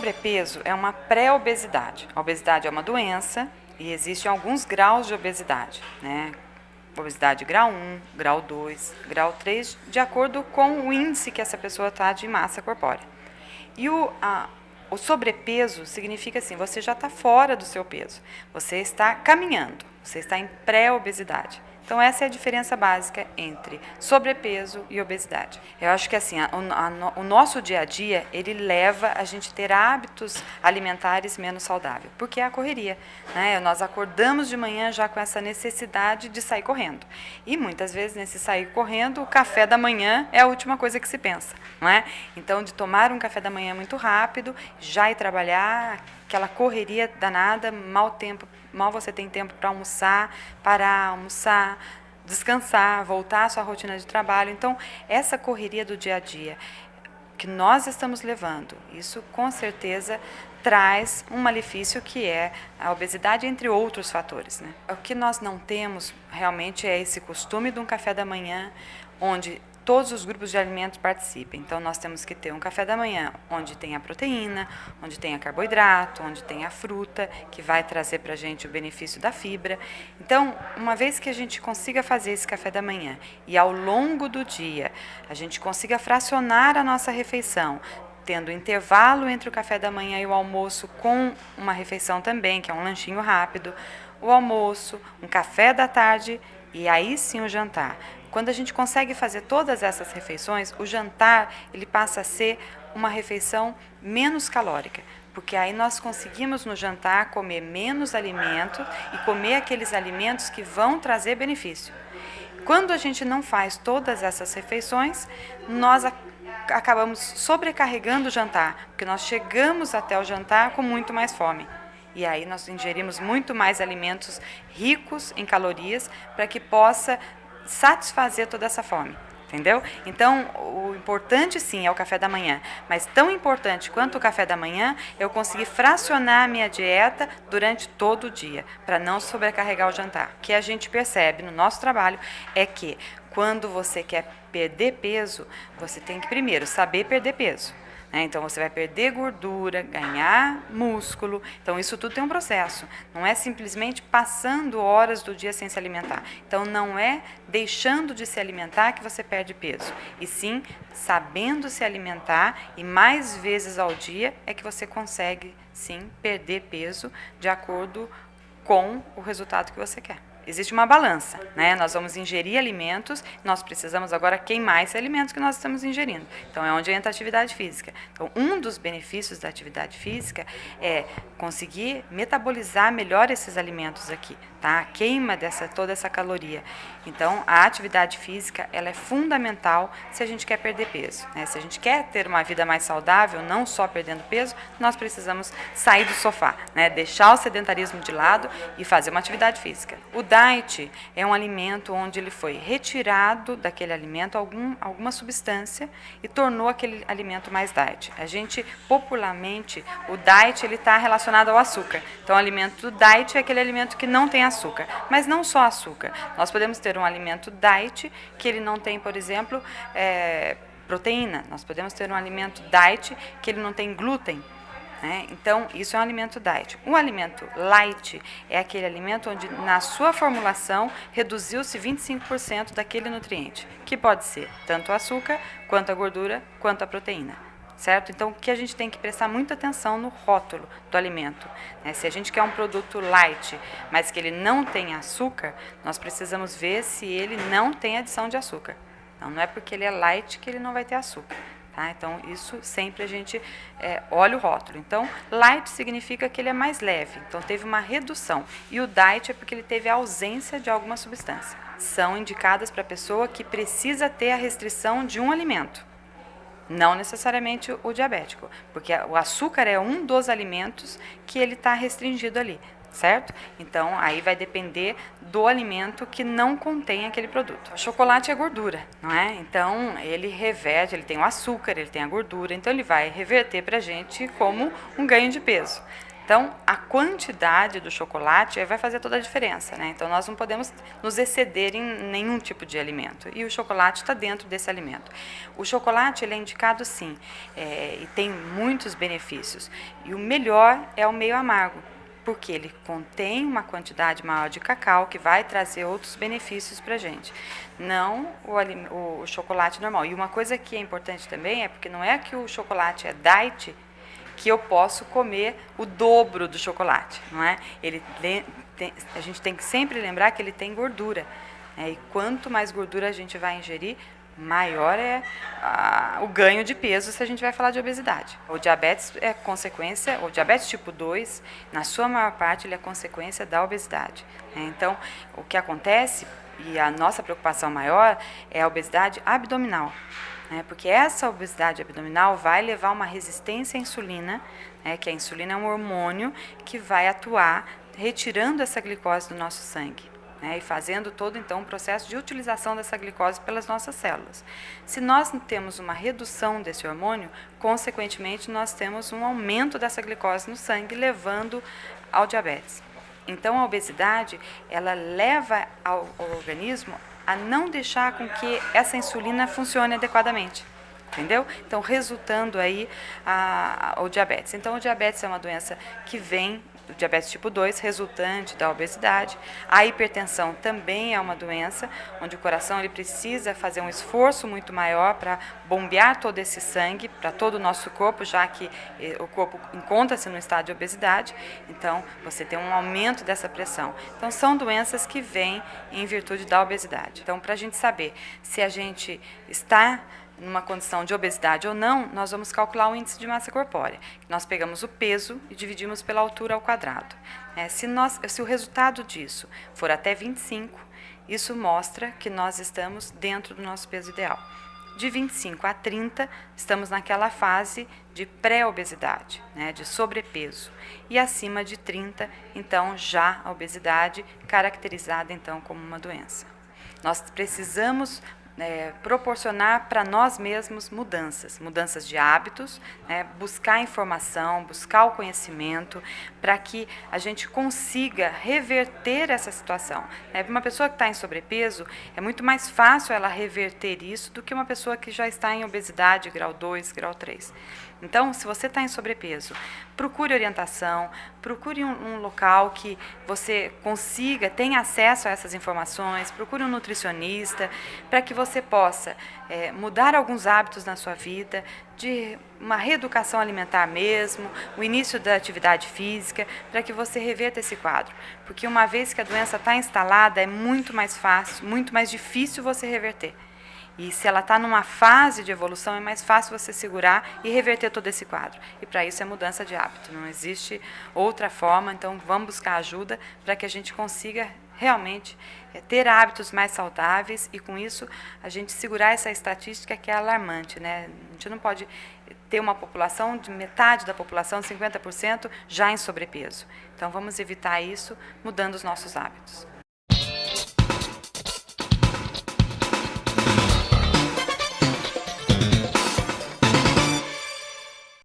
sobrepeso é uma pré-obesidade. A obesidade é uma doença e existem alguns graus de obesidade, né? Obesidade grau 1, grau 2, grau 3, de acordo com o índice que essa pessoa está de massa corpórea. E o sobrepeso significa assim, você já está fora do seu peso, você está caminhando, você está em pré-obesidade. Então essa é a diferença básica entre sobrepeso e obesidade. Eu acho que assim, o nosso dia a dia, ele leva a gente a ter hábitos alimentares menos saudáveis, porque é a correria, né? Nós acordamos de manhã já com essa necessidade de sair correndo. E muitas vezes nesse sair correndo, o café da manhã é a última coisa que se pensa, não é? Então de tomar um café da manhã muito rápido, já ir trabalhar, aquela correria danada, mal você tem tempo para almoçar, parar, almoçar, descansar, voltar à sua rotina de trabalho. Então, essa correria do dia a dia que nós estamos levando, isso com certeza traz um malefício que é a obesidade, entre outros fatores, né? O que nós não temos realmente é esse costume de um café da manhã onde todos os grupos de alimentos participem. Então, nós temos que ter um café da manhã onde tem a proteína, onde tem a carboidrato, onde tem a fruta, que vai trazer para a gente o benefício da fibra. Então, uma vez que a gente consiga fazer esse café da manhã e ao longo do dia a gente consiga fracionar a nossa refeição, tendo intervalo entre o café da manhã e o almoço com uma refeição também, que é um lanchinho rápido, o almoço, um café da tarde e aí sim o jantar. Quando a gente consegue fazer todas essas refeições, o jantar ele passa a ser uma refeição menos calórica, porque aí nós conseguimos no jantar comer menos alimento e comer aqueles alimentos que vão trazer benefício. Quando a gente não faz todas essas refeições, nós acabamos sobrecarregando o jantar, porque nós chegamos até o jantar com muito mais fome. E aí nós ingerimos muito mais alimentos ricos em calorias para que possa satisfazer toda essa fome, entendeu? Então, o importante sim é o café da manhã, mas tão importante quanto o café da manhã, eu conseguir fracionar a minha dieta durante todo o dia, para não sobrecarregar o jantar. O que a gente percebe no nosso trabalho é que quando você quer perder peso, você tem que primeiro saber perder peso. Então, você vai perder gordura, ganhar músculo. Então, isso tudo tem um processo. Não é simplesmente passando horas do dia sem se alimentar. Então, não é deixando de se alimentar que você perde peso. E sim, sabendo se alimentar e mais vezes ao dia é que você consegue, sim, perder peso de acordo com o resultado que você quer. Existe uma balança, né? Nós vamos ingerir alimentos, nós precisamos agora queimar esses alimentos que nós estamos ingerindo. Então, é onde entra a atividade física. Então, um dos benefícios da atividade física é conseguir metabolizar melhor esses alimentos aqui, tá? A queima toda essa caloria. Então, a atividade física, ela é fundamental se a gente quer perder peso, né? Se a gente quer ter uma vida mais saudável, não só perdendo peso, nós precisamos sair do sofá, né? Deixar o sedentarismo de lado e fazer uma atividade física. O diet é um alimento onde ele foi retirado daquele alimento alguma substância e tornou aquele alimento mais diet. A gente, popularmente, o diet ele está relacionado ao açúcar. Então, o alimento diet é aquele alimento que não tem açúcar, mas não só açúcar. Nós podemos ter um alimento diet que ele não tem, por exemplo, proteína. Nós podemos ter um alimento diet que ele não tem glúten. Então, isso é um alimento diet. Um alimento light é aquele alimento onde, na sua formulação, reduziu-se 25% daquele nutriente, que pode ser tanto o açúcar, quanto a gordura, quanto a proteína. Certo? Então, o que a gente tem que prestar muita atenção no rótulo do alimento. Se a gente quer um produto light, mas que ele não tem açúcar, nós precisamos ver se ele não tem adição de açúcar. Não é porque ele é light que ele não vai ter açúcar. Então, isso sempre a gente olha o rótulo. Então, light significa que ele é mais leve, então teve uma redução. E o diet é porque ele teve a ausência de alguma substância. São indicadas para a pessoa que precisa ter a restrição de um alimento. Não necessariamente o diabético, porque o açúcar é um dos alimentos que ele está restringido ali. Certo? Então, aí vai depender do alimento que não contém aquele produto. O chocolate é gordura, não é? Então, ele reverte, ele tem o açúcar, ele tem a gordura, então ele vai reverter para a gente como um ganho de peso. Então, a quantidade do chocolate vai fazer toda a diferença, né? Então, nós não podemos nos exceder em nenhum tipo de alimento. E o chocolate está dentro desse alimento. O chocolate ele é indicado, sim, e tem muitos benefícios. E o melhor é o meio amargo, porque ele contém uma quantidade maior de cacau que vai trazer outros benefícios para a gente. Não o chocolate normal. E uma coisa que é importante também é porque não é que o chocolate é diet que eu posso comer o dobro do chocolate, não é? A gente tem que sempre lembrar que ele tem gordura, né? E quanto mais gordura a gente vai ingerir, maior é o ganho de peso se a gente vai falar de obesidade. O diabetes é consequência, o diabetes tipo 2, na sua maior parte, ele é consequência da obesidade, né? Então, o que acontece, e a nossa preocupação maior, é a obesidade abdominal, né? Porque essa obesidade abdominal vai levar uma resistência à insulina, né? Que a insulina é um hormônio que vai atuar retirando essa glicose do nosso sangue, né, e fazendo todo, então, um processo de utilização dessa glicose pelas nossas células. Se nós temos uma redução desse hormônio, consequentemente, nós temos um aumento dessa glicose no sangue, levando ao diabetes. Então, a obesidade, ela leva ao organismo a não deixar com que essa insulina funcione adequadamente. Entendeu? Então, resultando aí o diabetes. Então, o diabetes é uma doença que vem, o diabetes tipo 2, resultante da obesidade. A hipertensão também é uma doença onde o coração ele precisa fazer um esforço muito maior para bombear todo esse sangue para todo o nosso corpo, já que o corpo encontra-se no estado de obesidade. Então, você tem um aumento dessa pressão. Então, são doenças que vêm em virtude da obesidade. Então, para a gente saber se a gente está numa condição de obesidade ou não, nós vamos calcular o índice de massa corpórea. Nós pegamos o peso e dividimos pela altura ao quadrado. Se o resultado disso for até 25, isso mostra que nós estamos dentro do nosso peso ideal. De 25 a 30, estamos naquela fase de pré-obesidade, né, de sobrepeso. E acima de 30, então, já a obesidade caracterizada então como uma doença. Nós precisamos proporcionar para nós mesmos mudanças de hábitos, né, buscar informação, buscar o conhecimento, para que a gente consiga reverter essa situação. Para uma pessoa que está em sobrepeso, é muito mais fácil ela reverter isso do que uma pessoa que já está em obesidade, grau 2, grau 3. Então, se você está em sobrepeso, procure orientação, procure um local que você consiga, tenha acesso a essas informações, procure um nutricionista, para que você possa mudar alguns hábitos na sua vida, de uma reeducação alimentar mesmo, o início da atividade física, para que você reverta esse quadro. Porque uma vez que a doença está instalada, é muito mais fácil, muito mais difícil você reverter. E se ela está numa fase de evolução, é mais fácil você segurar e reverter todo esse quadro. E para isso é mudança de hábito, não existe outra forma. Então vamos buscar ajuda para que a gente consiga realmente ter hábitos mais saudáveis e com isso a gente segurar essa estatística que é alarmante, né? A gente não pode ter uma população de metade da população, 50%, já em sobrepeso. Então vamos evitar isso mudando os nossos hábitos.